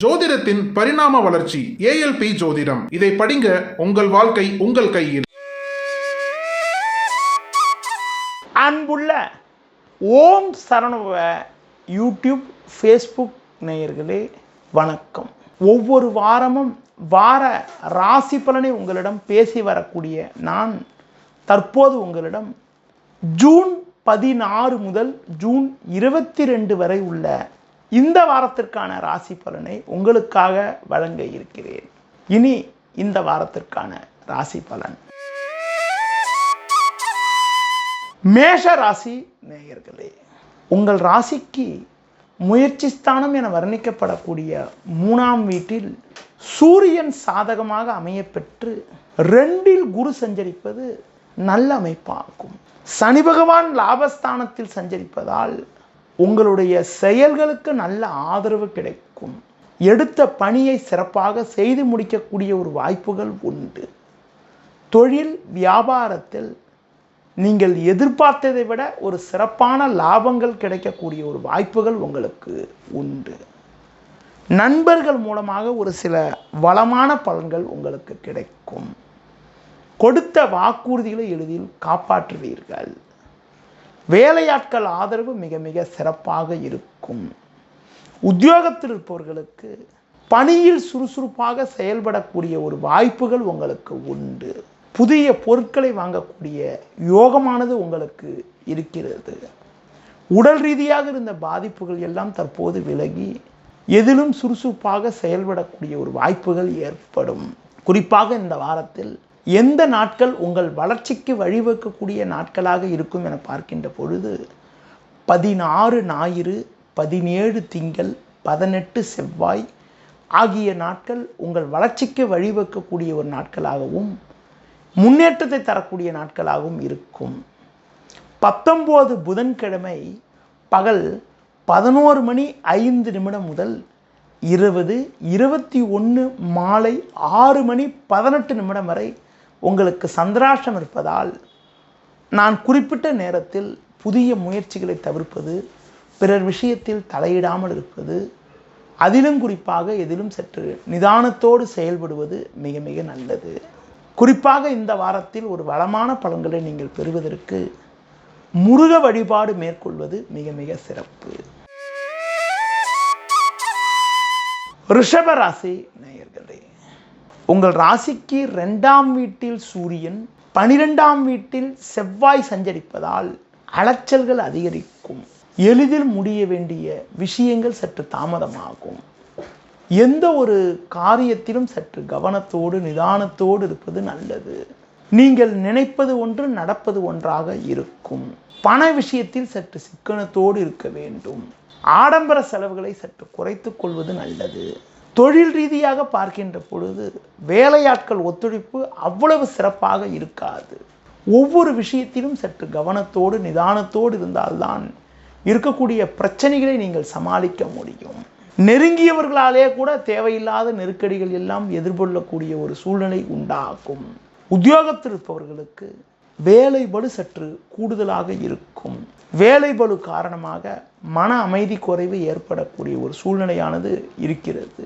ஜோதிடத்தின் பரிணாம வளர்ச்சி ஏஎல்பி ஜோதிடம். இதை படிங்க, உங்கள் வாழ்க்கை உங்கள் கையில். அன்புள்ள ஓம் சரணவ யூடியூப் ஃபேஸ்புக் நேயர்களே வணக்கம். ஒவ்வொரு வாரமும் வார ராசி பலனை உங்களிடம் பேசி வரக்கூடிய நான் தற்போது உங்களிடம் ஜூன் 16 முதல் ஜூன் 22 வரை உள்ள இந்த வாரத்திற்கான ராசி பலனை உங்களுக்காக வழங்க இருக்கிறேன். இனி இந்த வாரத்திற்கான ராசி பலன். மேஷ ராசி நேயர்களே, உங்கள் ராசிக்கு முயற்சி ஸ்தானம் என வர்ணிக்கப்படக்கூடிய 3ஆம் வீட்டில் சூரியன் சாதகமாக அமையப்பெற்று 2இல் குரு சஞ்சரிப்பது நல்ல அமைப்பாகும். சனி பகவான் லாபஸ்தானத்தில் சஞ்சரிப்பதால் உங்களுடைய செயல்களுக்கு நல்ல ஆதரவு கிடைக்கும். எடுத்த பணியை சிறப்பாக செய்து முடிக்கக்கூடிய ஒரு வாய்ப்புகள் உண்டு. தொழில் வியாபாரத்தில் நீங்கள் எதிர்பார்த்ததை விட ஒரு சிறப்பான லாபங்கள் கிடைக்கக்கூடிய ஒரு வாய்ப்புகள் உங்களுக்கு உண்டு. நண்பர்கள் மூலமாக ஒரு சில வளமான பலன்கள் உங்களுக்கு கிடைக்கும். கொடுத்த வாக்குறுதிகளை எளிதில் காப்பாற்றுவீர்கள். வேலையாட்கள் ஆதரவு மிக மிக சிறப்பாக இருக்கும். உத்தியோகத்தில் இருப்பவர்களுக்கு பணியில் சுறுசுறுப்பாக செயல்படக்கூடிய ஒரு வாய்ப்புகள் உங்களுக்கு உண்டு. புதிய பொருட்களை வாங்கக்கூடிய யோகமானது உங்களுக்கு இருக்கிறது. உடல் ரீதியாக இருந்த பாதிப்புகள் எல்லாம் தற்போது விலகி எதிலும் சுறுசுறுப்பாக செயல்படக்கூடிய ஒரு வாய்ப்புகள் ஏற்படும். குறிப்பாக இந்த வாரத்தில் எந்த நாட்கள் உங்கள் வளர்ச்சிக்கு வழிவகுக்கக்கூடிய நாட்களாக இருக்கும் என பார்க்கின்ற பொழுது 16 ஞாயிறு, 17 திங்கள், 18 செவ்வாய் ஆகிய நாட்கள் உங்கள் வளர்ச்சிக்கு வழிவகுக்கக்கூடிய ஒரு நாட்களாகவும் முன்னேற்றத்தை தரக்கூடிய நாட்களாகவும் இருக்கும். 19 புதன்கிழமை பகல் 11:05 முதல் 21 மாலை 6:18 வரை உங்களுக்கு சந்திராஷ்டம் இருப்பதால் நான் குறிப்பிட்ட நேரத்தில் புதிய முயற்சிகளை தவிர்ப்பது, பிறர் விஷயத்தில் தலையிடாமல் இருப்பது, அதிலும் குறிப்பாக எதிலும் சற்று நிதானத்தோடு செயல்படுவது மிக மிக நல்லது. குறிப்பாக இந்த வாரத்தில் ஒரு வளமான பலன்களை நீங்கள் பெறுவதற்கு முருக வழிபாடு மேற்கொள்வது மிக மிக சிறப்பு. ரிஷப ராசி நேயர்களே, உங்கள் ராசிக்கு 2ஆம் வீட்டில் சூரியன், 12ஆம் வீட்டில் செவ்வாய் சஞ்சரிப்பதால் அலைச்சல்கள் அதிகரிக்கும். எளிதில் முடிய வேண்டிய விஷயங்கள் சற்று தாமதமாகும். எந்த ஒரு காரியத்திலும் சற்று கவனத்தோடு நிதானத்தோடு இருப்பது நல்லது. நீங்கள் நினைப்பது ஒன்று, நடப்பது ஒன்றாக இருக்கும். பண விஷயத்தில் சற்று சிக்கனத்தோடு இருக்க வேண்டும். ஆடம்பர செலவுகளை சற்று குறைத்துக் கொள்வது நல்லது. தொழில் ரீதியாக பார்க்கின்ற பொழுது வேலையாட்கள் ஒத்துழைப்பு அவ்வளவு சிறப்பாக இருக்காது. ஒவ்வொரு விஷயத்திலும் சற்று கவனத்தோடு நிதானத்தோடு இருந்தால்தான் இருக்கக்கூடிய பிரச்சனைகளை நீங்கள் சமாளிக்க முடியும். நெருங்கியவர்களாலே கூட தேவையில்லாத நெருக்கடிகள் எல்லாம் எதிர்கொள்ளக்கூடிய ஒரு சூழ்நிலை உண்டாகும். உத்தியோகத்தில் இருப்பவர்களுக்கு வேலை பளு சற்று கூடுதலாக இருக்கும். வேலை பளு காரணமாக மன அமைதி குறைவு ஏற்படக்கூடிய ஒரு சூழ்நிலையானது இருக்கிறது.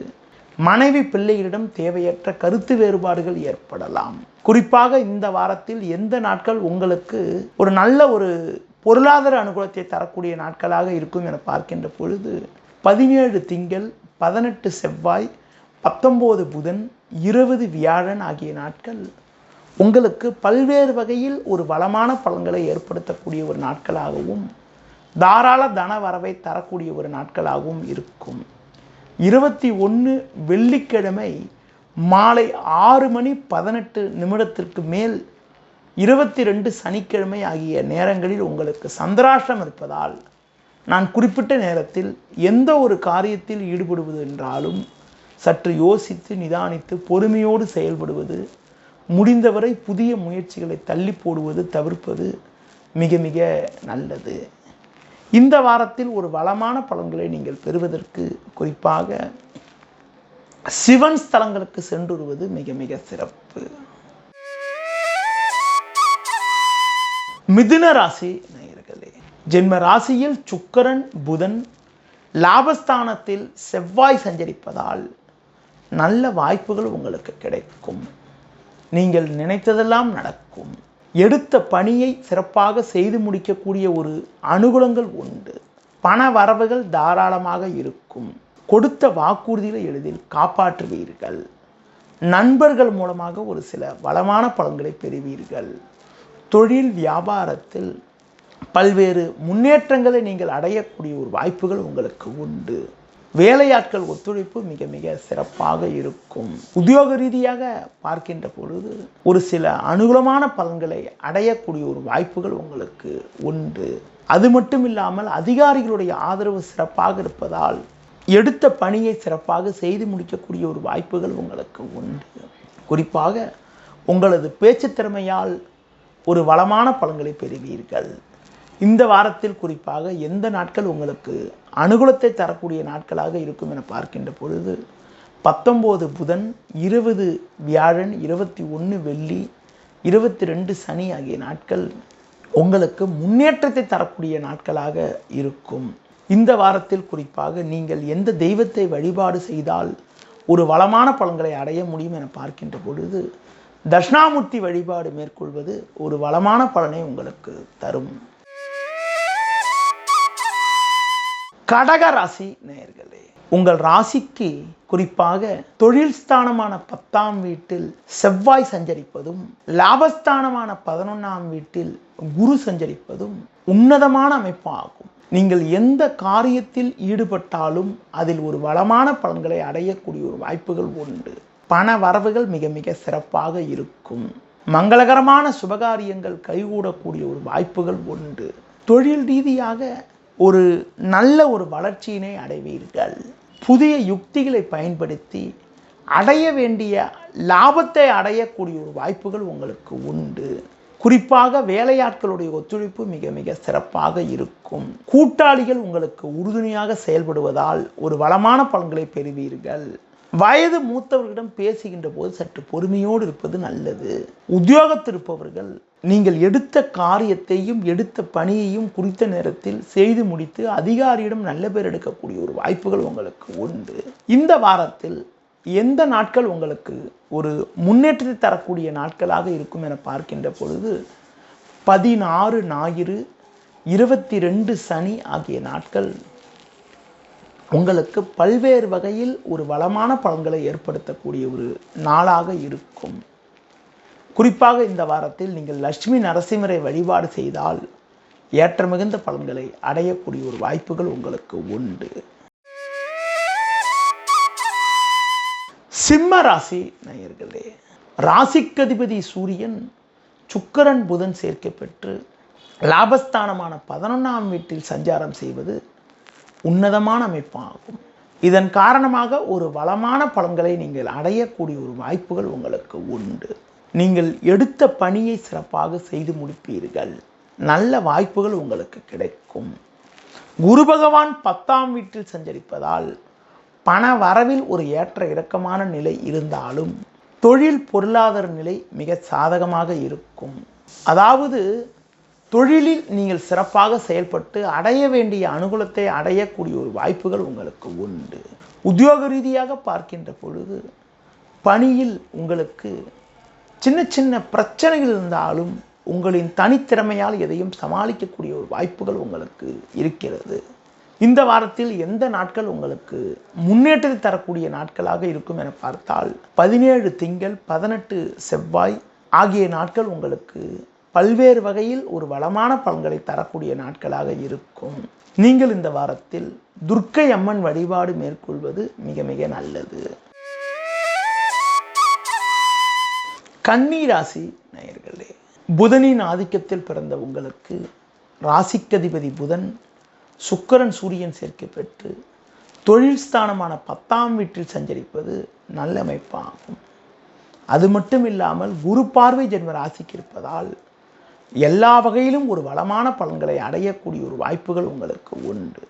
மனைவி பிள்ளைகளிடம் தேவையற்ற கருத்து வேறுபாடுகள் ஏற்படலாம். குறிப்பாக இந்த வாரத்தில் எந்த நாட்கள் உங்களுக்கு ஒரு நல்ல ஒரு பொருளாதார அனுகூலத்தை தரக்கூடிய நாட்களாக இருக்கும் என பார்க்கின்ற பொழுது 17 திங்கள், 18 செவ்வாய், 19 புதன், 20 வியாழன் ஆகிய நாட்கள் உங்களுக்கு பல்வேறு வகையில் ஒரு வளமான பலன்களை ஏற்படுத்தக்கூடிய ஒரு நாட்களாகவும் தாராள தன வரவை தரக்கூடிய ஒரு நாட்களாகவும் இருக்கும். 21 வெள்ளிக்கிழமை மாலை 6:18 மேல் 22 சனிக்கிழமை ஆகிய நேரங்களில் உங்களுக்கு சந்திராஷ்டம் இருப்பதால் நான் குறிப்பிட்ட நேரத்தில் எந்த ஒரு காரியத்தில் ஈடுபடுவது என்றாலும் சற்று யோசித்து நிதானித்து பொறுமையோடு செயல்படுவது, முடிந்தவரை புதிய முயற்சிகளை தள்ளி போடுவது தவிர்ப்பது மிக மிக நல்லது. இந்த வாரத்தில் ஒரு வளமான பலன்களை நீங்கள் பெறுவதற்கு குறிப்பாக சிவன் ஸ்தலங்களுக்கு சென்று வருவது மிக மிக சிறப்பு. மிதுன ராசி நேயர்களே, ஜென்ம ராசியில் சுக்கிரன், புதன், லாபஸ்தானத்தில் செவ்வாய் சஞ்சரிப்பதால் நல்ல வாய்ப்புகள் உங்களுக்கு கிடைக்கும். நீங்கள் நினைத்ததெல்லாம் நடக்கும். எடுத்த பணியை சிறப்பாக செய்து முடிக்கக்கூடிய ஒரு அனுகூலங்கள் உண்டு. பண வரவுகள் தாராளமாக இருக்கும். கொடுத்த வாக்குறுதிகளை எளிதில் காப்பாற்றுவீர்கள். நண்பர்கள் மூலமாக ஒரு சில வளமான பலன்களை பெறுவீர்கள். தொழில் வியாபாரத்தில் பல்வேறு முன்னேற்றங்களை நீங்கள் அடையக்கூடிய ஒரு வாய்ப்புகள் உங்களுக்கு உண்டு. வேலையாட்கள் ஒத்துழைப்பு மிக மிக சிறப்பாக இருக்கும். உத்தியோக ரீதியாக பார்க்கின்ற பொழுது ஒரு சில அனுகூலமான பலன்களை அடையக்கூடிய ஒரு வாய்ப்புகள் உங்களுக்கு உண்டு. அது மட்டும் இல்லாமல் அதிகாரிகளுடைய ஆதரவு சிறப்பாக இருப்பதால் எடுத்த பணியை சிறப்பாக செய்து முடிக்கக்கூடிய ஒரு வாய்ப்புகள் உங்களுக்கு உண்டு. குறிப்பாக உங்களது பேச்சு திறமையால் ஒரு வளமான பலன்களை பெறுவீர்கள். இந்த வாரத்தில் குறிப்பாக எந்த நாட்கள் உங்களுக்கு அனுகூலத்தை தரக்கூடிய நாட்களாக இருக்கும் என பார்க்கின்ற பொழுது 19 புதன், 20 வியாழன், 21 வெள்ளி, 22 சனி ஆகிய நாட்கள் உங்களுக்கு முன்னேற்றத்தை தரக்கூடிய நாட்களாக இருக்கும். இந்த வாரத்தில் குறிப்பாக நீங்கள் எந்த தெய்வத்தை வழிபாடு செய்தால் ஒரு வளமான பலன்களை அடைய முடியும் என பார்க்கின்ற பொழுது தட்சிணாமூர்த்தி வழிபாடு மேற்கொள்வது ஒரு வளமான பலனை உங்களுக்கு தரும். கடக ராசி நேயர்களே, உங்கள் ராசிக்கு குறிப்பாக தொழில் ஸ்தானமான 10ஆம் வீட்டில் செவ்வாய் சஞ்சரிப்பதும் லாபஸ்தானமான 11ஆம் வீட்டில் குரு சஞ்சரிப்பதும் உன்னதமான அமைப்பாகும். நீங்கள் எந்த காரியத்தில் ஈடுபட்டாலும் அதில் ஒரு வளமான பலன்களை அடையக்கூடிய ஒரு வாய்ப்புகள் உண்டு. பண வரவுகள் மிக மிக சிறப்பாக இருக்கும். மங்களகரமான சுபகாரியங்கள் கைகூடக்கூடிய ஒரு வாய்ப்புகள் உண்டு. தொழில் ரீதியாக ஒரு நல்ல ஒரு வளர்ச்சியினை அடைவீர்கள். புதிய யுக்திகளை பயன்படுத்தி அடைய வேண்டிய லாபத்தை அடையக்கூடிய ஒரு வாய்ப்புகள் உங்களுக்கு உண்டு. குறிப்பாக வேலையாட்களுடைய ஒத்துழைப்பு மிக மிக சிறப்பாக இருக்கும். கூட்டாளிகள் உங்களுக்கு உறுதுணையாக செயல்படுவதால் ஒரு வளமான பலன்களை பெறுவீர்கள். வயது மூத்தவர்களிடம் பேசுகின்ற போது சற்று பொறுமையோடு இருப்பது நல்லது. உத்தியோகத்தில் இருப்பவர்கள் நீங்கள் எடுத்த காரியத்தையும் எடுத்த பணியையும் குறித்த நேரத்தில் செய்து முடித்து அதிகாரியிடம் நல்ல பேர் எடுக்கக்கூடிய ஒரு வாய்ப்புகள் உங்களுக்கு உண்டு. இந்த வாரத்தில் எந்த நாட்கள் உங்களுக்கு ஒரு முன்னேற்றத்தை தரக்கூடிய நாட்களாக இருக்கும் என பார்க்கின்ற பொழுது 16 ஞாயிறு, 22 சனி ஆகிய நாட்கள் உங்களுக்கு பல்வேறு வகையில் ஒரு வளமான பலன்களை ஏற்படுத்தக்கூடிய ஒரு நாளாக இருக்கும். குறிப்பாக இந்த வாரத்தில் நீங்கள் லட்சுமி நரசிம்மரை வழிபாடு செய்தால் ஏற்ற மிகுந்த பலன்களை அடையக்கூடிய ஒரு வாய்ப்புகள் உங்களுக்கு உண்டு. சிம்ம ராசி நேயர்களே, ராசிக்கதிபதி சூரியன் சுக்கிரன் புதன் சேர்க்கை பெற்று லாபஸ்தானமான 11ஆம் வீட்டில் சஞ்சாரம் செய்வது உன்னதமான அமைப்பாகும். இதன் காரணமாக ஒரு வளமான பலன்களை நீங்கள் அடையக்கூடிய ஒரு வாய்ப்புகள் உங்களுக்கு உண்டு. நீங்கள் எடுத்த பணியை சிறப்பாக செய்து முடிப்பீர்கள். நல்ல வாய்ப்புகள் உங்களுக்கு கிடைக்கும். குரு பகவான் 10ஆம் வீட்டில் சஞ்சரிப்பதால் பண வரவில் ஒரு ஏற்ற இறக்கமான நிலை இருந்தாலும் தொழில் பொருளாதார நிலை மிக சாதகமாக இருக்கும். அதாவது தொழிலில் நீங்கள் சிறப்பாக செயல்பட்டு அடைய வேண்டிய அனுகூலத்தை அடையக்கூடிய ஒரு வாய்ப்புகள் உங்களுக்கு உண்டு. உத்தியோக ரீதியாக பார்க்கின்ற பொழுது பணியில் உங்களுக்கு சின்ன சின்ன பிரச்சனைகள் இருந்தாலும் உங்களின் தனித்திறமையால் எதையும் சமாளிக்கக்கூடிய ஒரு வாய்ப்புகள் உங்களுக்கு இருக்கிறது. இந்த வாரத்தில் எந்த நாட்கள் உங்களுக்கு முன்னேற்றத்தை தரக்கூடிய நாட்களாக இருக்கும் என பார்த்தால் 17 திங்கள், 18 செவ்வாய் ஆகிய நாட்கள் உங்களுக்கு பல்வேறு வகையில் ஒரு வளமான பலன்களை தரக்கூடிய நாட்களாக இருக்கும். நீங்கள் இந்த வாரத்தில் துர்க்கை அம்மன் வழிபாடு மேற்கொள்வது மிக மிக நல்லது. கன்னி ராசி நேயர்களே, புதனின் ஆதிக்கத்தில் பிறந்த உங்களுக்கு ராசிக்கதிபதி புதன் சுக்கிரன் சூரியன் சேர்க்கை பெற்று தொழில் ஸ்தானமான 10ஆம் வீட்டில் சஞ்சரிப்பது நல்ல அமைப்பாகும். அது மட்டும் இல்லாமல் குரு பார்வை ஜென்ம ராசிக்கு இருப்பதால் எல்லா வகையிலும் ஒரு வளமான பலன்களை அடையக்கூடிய ஒரு வாய்ப்புகள் உங்களுக்கு உண்டு.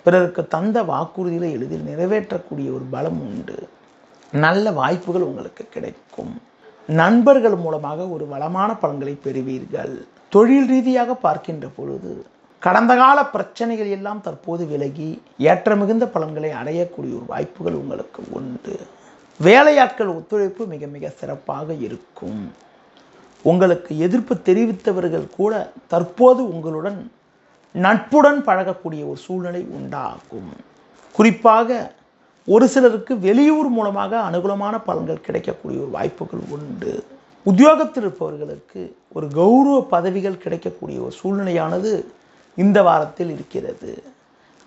பிறருக்கு தந்த வாக்குறுதிகளை எளிதில் நிறைவேற்றக்கூடிய ஒரு பலம் உண்டு. நல்ல வாய்ப்புகள் உங்களுக்கு கிடைக்கும். நண்பர்கள் மூலமாக ஒரு வளமான பலன்களை பெறுவீர்கள். தொழில் ரீதியாக பார்க்கின்ற பொழுது கடந்த கால பிரச்சனைகள் எல்லாம் தற்போது விலகி ஏற்ற மிகுந்த பலன்களை அடையக்கூடிய ஒரு வாய்ப்புகள் உங்களுக்கு உண்டு. வேலையாட்கள் ஒத்துழைப்பு மிக மிக சிறப்பாக இருக்கும். உங்களுக்கு எதிர்ப்பு தெரிவித்தவர்கள் கூட தற்போது உங்களுடன் நட்புடன் பழகக்கூடிய ஒரு சூழ்நிலை உண்டாகும். குறிப்பாக ஒரு சிலருக்கு வெளியூர் மூலமாக அனுகூலமான பலன்கள் கிடைக்கக்கூடிய ஒரு வாய்ப்புகள் உண்டு. உத்தியோகத்தில் இருப்பவர்களுக்கு ஒரு கௌரவ பதவிகள் கிடைக்கக்கூடிய ஒரு சூழ்நிலையானது இந்த வாரத்தில் இருக்கிறது.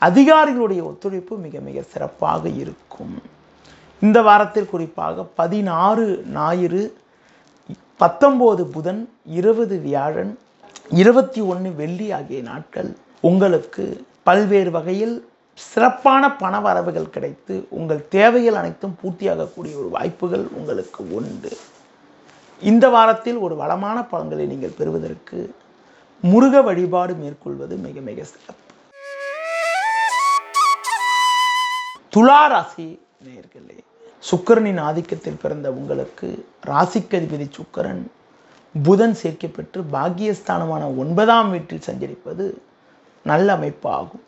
அதிகாரிகளுடைய ஒத்துழைப்பு மிக மிக சிறப்பாக இருக்கும். இந்த வாரத்தில் குறிப்பாக 16 ஞாயிறு, 19 புதன், 20 வியாழன், 21 வெள்ளி ஆகிய நாட்கள் உங்களுக்கு பல்வேறு வகையில் சிறப்பான பண வரவுகள் கிடைத்து உங்கள் தேவைகள் அனைத்தும் பூர்த்தியாகக்கூடிய ஒரு வாய்ப்புகள் உங்களுக்கு உண்டு. இந்த வாரத்தில் ஒரு வளமான பலன்களை நீங்கள் பெறுவதற்கு முருக வழிபாடு மேற்கொள்வது மிக மிக சிறப்பு. துலா ராசி நேயர்களே, சுக்கிரனின் ஆதிக்கத்தில் பிறந்த உங்களுக்கு ராசிக்கதிபதி சுக்கிரன் புதன் சேர்க்கப்பெற்று பாக்கியஸ்தானமான 9ஆம் வீட்டில் சஞ்சரிப்பது நல்ல அமைப்பு ஆகும்.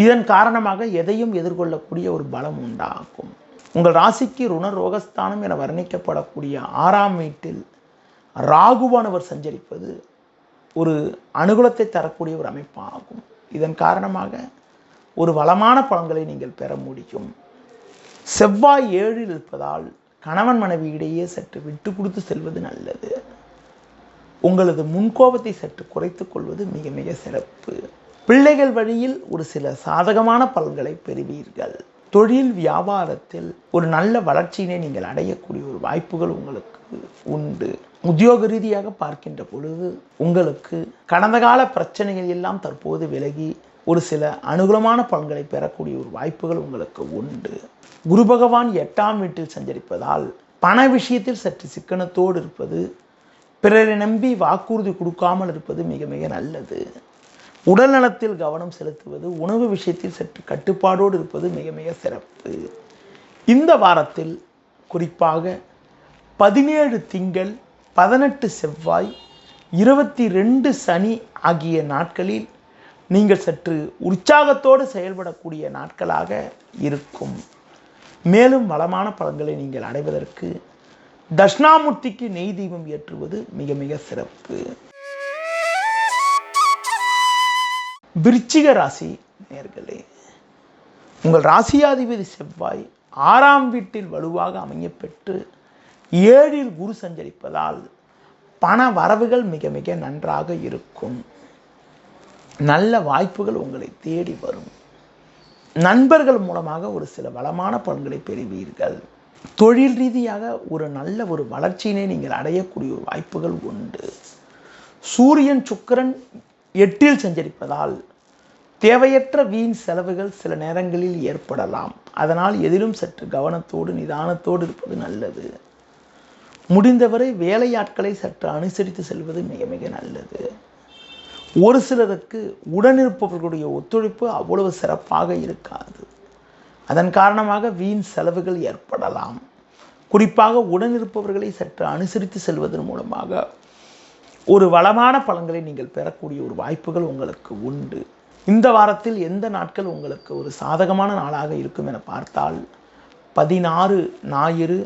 இதன் காரணமாக எதையும் எதிர்கொள்ளக்கூடிய ஒரு பலம் உண்டாகும். உங்கள் ராசிக்கு ருண ரோகஸ்தானம் என வர்ணிக்கப்படக்கூடிய 6ஆம் வீட்டில் ராகுவானவர் சஞ்சரிப்பது ஒரு அனுகூலத்தை தரக்கூடிய ஒரு அமைப்பாகும். இதன் காரணமாக ஒரு வளமான பலன்களை நீங்கள் பெற முடியும். செவ்வாய் 7இல் இருப்பதால் கணவன் மனைவி இடையே சற்று விட்டு கொடுத்து செல்வது நல்லது. உங்களது முன்கோபத்தை சற்று குறைத்துக் கொள்வது மிக மிக சிறப்பு. பிள்ளைகள் வழியில் ஒரு சில சாதகமான பலன்களை பெறுவீர்கள். தொழில் வியாபாரத்தில் ஒரு நல்ல வளர்ச்சியினை நீங்கள் அடையக்கூடிய ஒரு வாய்ப்புகள் உங்களுக்கு உண்டு. உத்தியோக ரீதியாக பார்க்கின்ற பொழுது உங்களுக்கு கடந்த கால பிரச்சனைகள் எல்லாம் தற்போது விலகி ஒரு சில அனுகூலமான பலன்களை பெறக்கூடிய ஒரு வாய்ப்புகள் உங்களுக்கு உண்டு. குரு பகவான் 8ஆம் வீட்டில் சஞ்சரிப்பதால் பண விஷயத்தில் சற்று சிக்கனத்தோடு இருப்பது, பிறரை நம்பி வாக்குறுதி கொடுக்காமல் இருப்பது மிக மிக நல்லது. உடல் நலத்தில் கவனம் செலுத்துவது, உணவு விஷயத்தில் சற்று கட்டுப்பாடோடு இருப்பது மிக மிக சிறப்பு. இந்த வாரத்தில் குறிப்பாக 17 திங்கள், 18 செவ்வாய், 22 சனி ஆகிய நாட்களில் நீங்கள் சற்று உற்சாகத்தோடு செயல்படக்கூடிய நாட்களாக இருக்கும். மேலும் வளமான பலன்களை நீங்கள் அடைவதற்கு தட்சிணாமூர்த்திக்கு நெய் தீபம் ஏற்றுவது மிக மிக சிறப்பு. விருச்சிக ராசி நேயர்களே, உங்கள் ராசியாதிபதி செவ்வாய் 6ஆம் வீட்டில் வலுவாக அமையப்பெற்று 7இல் குரு சஞ்சரிப்பதால் பண வரவுகள் மிக மிக நன்றாக இருக்கும். நல்ல வாய்ப்புகள் உங்களை தேடி வரும். நண்பர்கள் மூலமாக ஒரு சில வளமான பலன்களை பெறுவீர்கள். தொழில் ரீதியாக ஒரு நல்ல ஒரு வளர்ச்சியினை நீங்கள் அடையக்கூடிய ஒரு வாய்ப்புகள் உண்டு. சூரியன் சுக்கிரன் 8இல் சஞ்சரிப்பதால் தேவையற்ற வீண் செலவுகள் சில நேரங்களில் ஏற்படலாம். அதனால் எதிலும் சற்று கவனத்தோடு நிதானத்தோடு இருப்பது நல்லது. முடிந்தவரை வேலையாட்களை சற்று அனுசரித்து செல்வது மிக மிக நல்லது. ஒரு சிலருக்கு உடனிருப்பவர்களுடைய ஒத்துழைப்பு அவ்வளவு சிறப்பாக இருக்காது. அதன் காரணமாக வீண் செலவுகள் ஏற்படலாம். குறிப்பாக உடனிருப்பவர்களை சற்று அனுசரித்து செல்வதன் மூலமாக ஒரு வளமான பலன்களை நீங்கள் பெறக்கூடிய ஒரு வாய்ப்புகள் உங்களுக்கு உண்டு. இந்த வாரத்தில் எந்த நாட்கள் உங்களுக்கு ஒரு சாதகமான நாளாக இருக்கும் என பார்த்தால் 16 ஞாயிறு,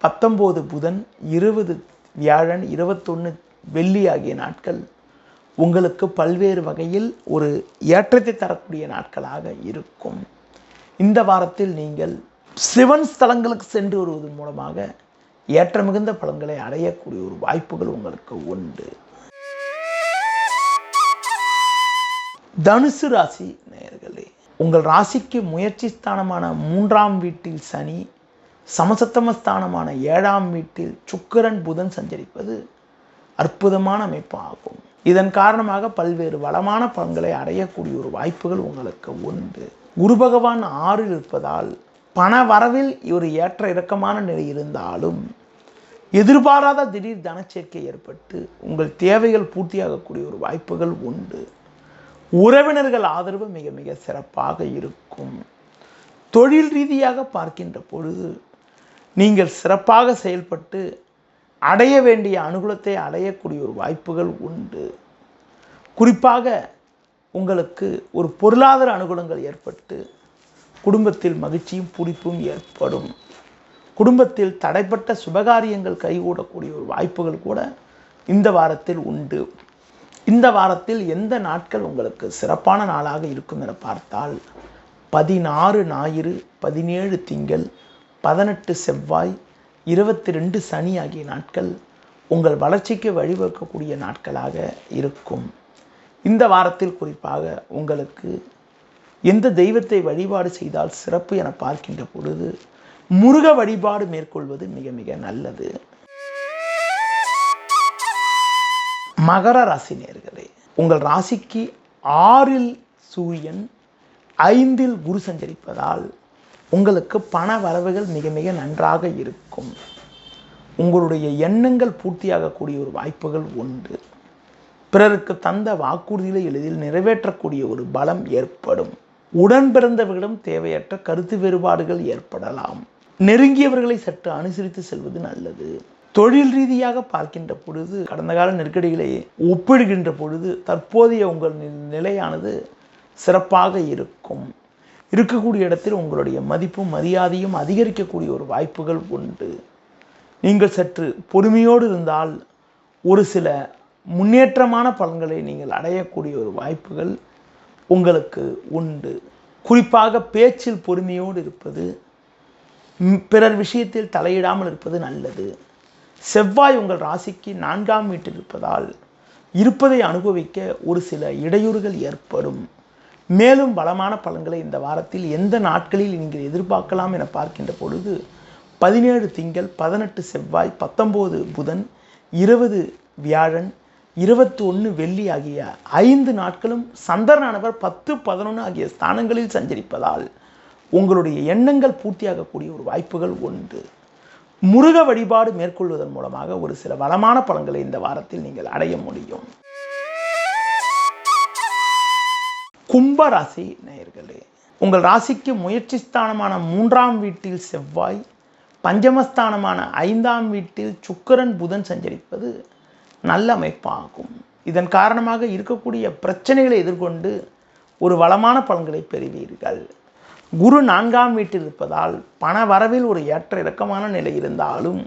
19 புதன், 20 வியாழன், 21 வெள்ளி ஆகிய நாட்கள் உங்களுக்கு பல்வேறு வகையில் ஒரு ஏற்றத்தை தரக்கூடிய நாட்களாக இருக்கும். இந்த வாரத்தில் நீங்கள் சிவன் ஸ்தலங்களுக்கு சென்று வருவதன் மூலமாக ஏற்ற மிகுந்த பலன்களை அடையக்கூடிய ஒரு வாய்ப்புகள் உங்களுக்கு உண்டு. தனுசு ராசி நேயர்களே, உங்கள் ராசிக்கு முயற்சி ஸ்தானமான 3ஆம் வீட்டில் சனி, சமசத்தமஸ்தானமான 7ஆம் வீட்டில் சுக்கிரன் புதன் சஞ்சரிப்பது அற்புதமான அமைப்பு ஆகும். இதன் காரணமாக பல்வேறு வளமான பலன்களை அடையக்கூடிய ஒரு வாய்ப்புகள் உங்களுக்கு உண்டு. குரு பகவான் 6இல் இருப்பதால் பண வரவில் ஒரு ஏற்ற இறக்கமான நிலை இருந்தாலும் எதிர்பாராத திடீர் தனச்சேர்க்கை ஏற்பட்டு உங்கள் தேவைகள் பூர்த்தியாகக்கூடிய ஒரு வாய்ப்புகள் உண்டு. உறவினர்கள் ஆதரவு மிக மிக சிறப்பாக இருக்கும். தொழில் ரீதியாக பார்க்கின்ற பொழுது நீங்கள் சிறப்பாக செயல்பட்டு அடைய வேண்டிய அனுகூலத்தை அடையக்கூடிய ஒரு வாய்ப்புகள் உண்டு. குறிப்பாக உங்களுக்கு ஒரு பொருளாதார அனுகூலங்கள் ஏற்பட்டு குடும்பத்தில் மகிழ்ச்சியும் பிடிப்பும் ஏற்படும். குடும்பத்தில் தடைப்பட்ட சுபகாரியங்கள் கைகூடக்கூடிய ஒரு வாய்ப்புகள் கூட இந்த வாரத்தில் உண்டு. இந்த வாரத்தில் எந்த நாட்கள் உங்களுக்கு சிறப்பான நாளாக இருக்கும் என பார்த்தால் 16 ஞாயிறு, 17 திங்கள், 18 செவ்வாய், 22 சனி ஆகிய நாட்கள் உங்கள் வளர்ச்சிக்கு வழிவகுக்கக்கூடிய நாட்களாக இருக்கும். இந்த வாரத்தில் குறிப்பாக உங்களுக்கு எந்த தெய்வத்தை வழிபாடு செய்தால் சிறப்பு என பார்க்கின்ற பொழுது முருக வழிபாடு மேற்கொள்வது மிக மிக நல்லது. மகர ராசி நேயர்களே, உங்கள் ராசிக்கு 6ல் சூரியன், 5ல் குரு சஞ்சரிப்பதால் உங்களுக்கு பண வரவுகள் மிக மிக நன்றாக இருக்கும். உங்களுடைய எண்ணங்கள் பூர்த்தியாகக்கூடிய ஒரு வாய்ப்புகள் உண்டு. பிறருக்கு தந்த வாக்குறுதிகளை எளிதில் நிறைவேற்றக்கூடிய ஒரு பலம் ஏற்படும். உடன் பிறந்தவர்களிடம் தேவையற்ற கருத்து வேறுபாடுகள் ஏற்படலாம். நெருங்கியவர்களை சற்று அனுசரித்து செல்வது நல்லது. தொழில் ரீதியாக பார்க்கின்ற பொழுது கடந்த கால நெருக்கடிகளை ஒப்பிடுகின்ற பொழுது தற்போதைய உங்கள் நிலையானது சிறப்பாக இருக்கும். இருக்கக்கூடிய இடத்தில் உங்களுடைய மதிப்பும் மரியாதையும் அதிகரிக்கக்கூடிய ஒரு வாய்ப்புகள் உண்டு. நீங்கள் சற்று பொறுமையோடு இருந்தால் ஒரு சில முன்னேற்றமான பலன்களை நீங்கள் அடையக்கூடிய ஒரு வாய்ப்புகள் உங்களுக்கு உண்டு. குறிப்பாக பேச்சில் பொறுமையோடு இருப்பது, பிறர் விஷயத்தில் தலையிடாமல் இருப்பது நல்லது. செவ்வாய் உங்கள் ராசிக்கு 4ஆம் வீட்டில் இருப்பதால் இருப்பதை அனுபவிக்க ஒரு சில இடையூறுகள் ஏற்படும். மேலும் பலமான பலன்களை இந்த வாரத்தில் எந்த நாட்களில் நீங்கள் எதிர்பார்க்கலாம் என பார்க்கின்ற பொழுது 17 திங்கள், 18 செவ்வாய், 19 புதன், 20 வியாழன், 21 வெள்ளி ஆகிய 5 நாட்களும் சந்திரனானவர் 10, 11 ஆகிய ஸ்தானங்களில் சஞ்சரிப்பதால் உங்களுடைய எண்ணங்கள் பூர்த்தியாகக்கூடிய ஒரு வாய்ப்புகள் உண்டு. முருக வழிபாடு மேற்கொள்வதன் மூலமாக ஒரு சில வளமான பலன்களை இந்த வாரத்தில் நீங்கள் அடைய முடியும். கும்பராசி நேயர்களே, உங்கள் ராசிக்கு முயற்சி ஸ்தானமான 3ஆம் வீட்டில் செவ்வாய், பஞ்சமஸ்தானமான 5ஆம் வீட்டில் சுக்கிரன், புதன் சஞ்சரிப்பது நல்ல அமைப்பாகும். இதன் காரணமாக இருக்கக்கூடிய பிரச்சனைகளை எதிர்கொண்டு ஒரு வளமான பலன்களை பெறுவீர்கள். குரு 4ஆம் வீட்டில் இருப்பதால் பண வரவில் ஒரு ஏற்ற இறக்கமான நிலை இருந்தாலும்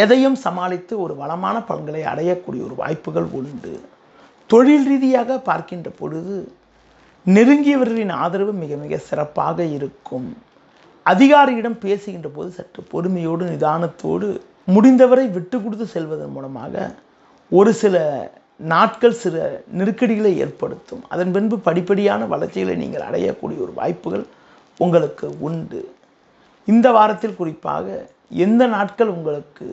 எதையும் சமாளித்து ஒரு வளமான பலன்களை அடையக்கூடிய ஒரு வாய்ப்புகள் உண்டு. தொழில் ரீதியாக பார்க்கின்ற பொழுது நெருங்கியவர்களின் ஆதரவு மிக மிக சிறப்பாக இருக்கும். அதிகாரியிடம் பேசுகின்ற போது சற்று பொறுமையோடு நிதானத்தோடு முடிந்தவரை விட்டு கொடுத்து செல்வதன் மூலமாக ஒரு சில நாட்கள் சில நெருக்கடிகளை ஏற்படுத்தும். அதன் பின்பு படிப்படியான வளர்ச்சிகளை நீங்கள் அடையக்கூடிய ஒரு வாய்ப்புகள் உங்களுக்கு உண்டு. இந்த வாரத்தில் குறிப்பாக எந்த நாட்கள் உங்களுக்கு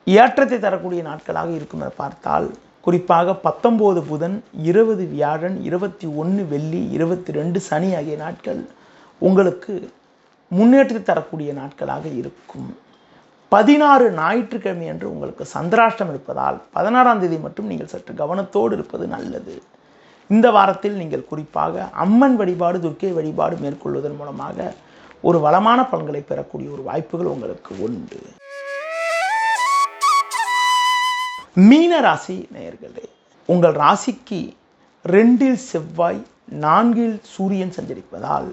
ஏற்றத்தை தரக்கூடிய நாட்களாக இருக்கும் என பார்த்தால் குறிப்பாக 19 புதன், 20 வியாழன், 21 வெள்ளி, 22 சனி ஆகிய நாட்கள் உங்களுக்கு முன்னேற்றத்தை தரக்கூடிய நாட்களாக இருக்கும். 16 ஞாயிற்றுக்கிழமை அன்று உங்களுக்கு சந்திராஷ்டம் இருப்பதால் 16ஆம் தேதி மட்டும் நீங்கள் சற்று கவனத்தோடு இருப்பது நல்லது. இந்த வாரத்தில் நீங்கள் குறிப்பாக அம்மன் வழிபாடு, துர்க்கை வழிபாடு மேற்கொள்வதன் மூலமாக ஒரு வளமான பலன்களை பெறக்கூடிய ஒரு வாய்ப்புகள் உங்களுக்கு உண்டு. மீன ராசி நேயர்களே, உங்கள் ராசிக்கு 2ல் செவ்வாய், 4ல் சூரியன் சஞ்சரிப்பதால்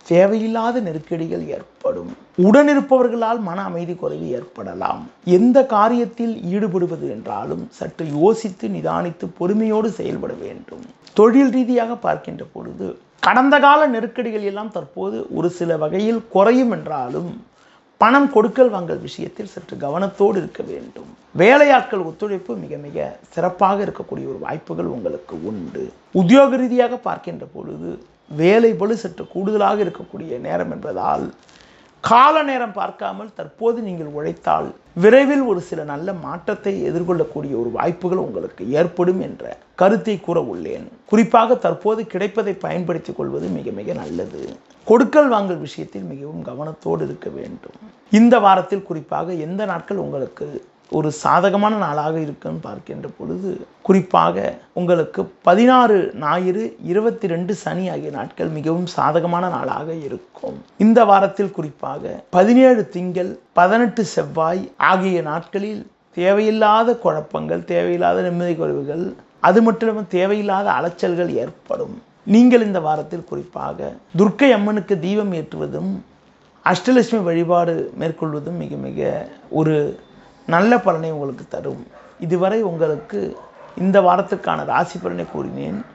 தேவையில்லாத நெருக்கடிகள் ஏற்படும். உடனிருப்பவர்களால் மன அமைதி குறைவு ஏற்படலாம். எந்த காரியத்தில் ஈடுபடுவது என்றாலும் சற்று யோசித்து நிதானித்து பொறுமையோடு செயல்பட வேண்டும். தொழில் ரீதியாக பார்க்கின்ற பொழுது கடந்த கால நெருக்கடிகள் எல்லாம் தற்போது ஒரு சில வகையில் குறையும் என்றாலும் பணம் கொடுக்கல் வாங்கல் விஷயத்தில் சற்று கவனத்தோடு இருக்க வேண்டும். வேலையாட்கள் ஒத்துழைப்பு மிக மிக சிறப்பாக இருக்கக்கூடிய ஒரு வாய்ப்புகள் உங்களுக்கு உண்டு. உத்தியோக ரீதியாக பார்க்கின்ற பொழுது வேலை பளு சற்று கூடுதலாக இருக்கக்கூடிய நேரம் என்பதால் கால நேரம் பார்க்காமல் தற்போது நீங்கள் உழைத்தால் விரைவில் ஒரு சில நல்ல மாற்றத்தை எதிர்கொள்ளக்கூடிய ஒரு வாய்ப்புகள் உங்களுக்கு ஏற்படும் என்ற கருத்தை கூற உள்ளேன். குறிப்பாக தற்போது கிடைப்பதை பயன்படுத்திக் கொள்வது மிக மிக நல்லது. கொடுக்கல் வாங்கல் விஷயத்தில் மிகவும் கவனத்தோடு இருக்க வேண்டும். இந்த வாரத்தில் குறிப்பாக எந்த நாட்கள் உங்களுக்கு ஒரு சாதகமான நாளாக இருக்குன்னு பார்க்கின்ற பொழுது குறிப்பாக உங்களுக்கு 16 ஞாயிறு, 22 சனி ஆகிய நாட்கள் மிகவும் சாதகமான நாளாக இருக்கும். இந்த வாரத்தில் குறிப்பாக 17 திங்கள், 18 செவ்வாய் ஆகிய நாட்களில் தேவையில்லாத குழப்பங்கள், தேவையில்லாத நிம்மதி குறைவுகள், அது மட்டும் இல்லாமல் தேவையில்லாத அலைச்சல்கள் ஏற்படும். நீங்கள் இந்த வாரத்தில் குறிப்பாக துர்க்கை அம்மனுக்கு தீபம் ஏற்றுவதும் அஷ்டலட்சுமி வழிபாடு மேற்கொள்வதும் மிக மிக ஒரு நல்ல பலனை உங்களுக்கு தரும். இதுவரை உங்களுக்கு இந்த வாரத்துக்கான ராசி பலனை கூறினேன்.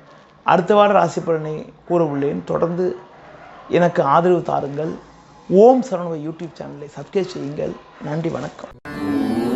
அடுத்த வார ராசி பலனை கூற உள்ளேன். தொடர்ந்து எனக்கு ஆதரவு தாருங்கள். ஓம் சரவண யூடியூப் சேனலை சப்ஸ்கிரைப் செய்யுங்கள். நன்றி, வணக்கம்.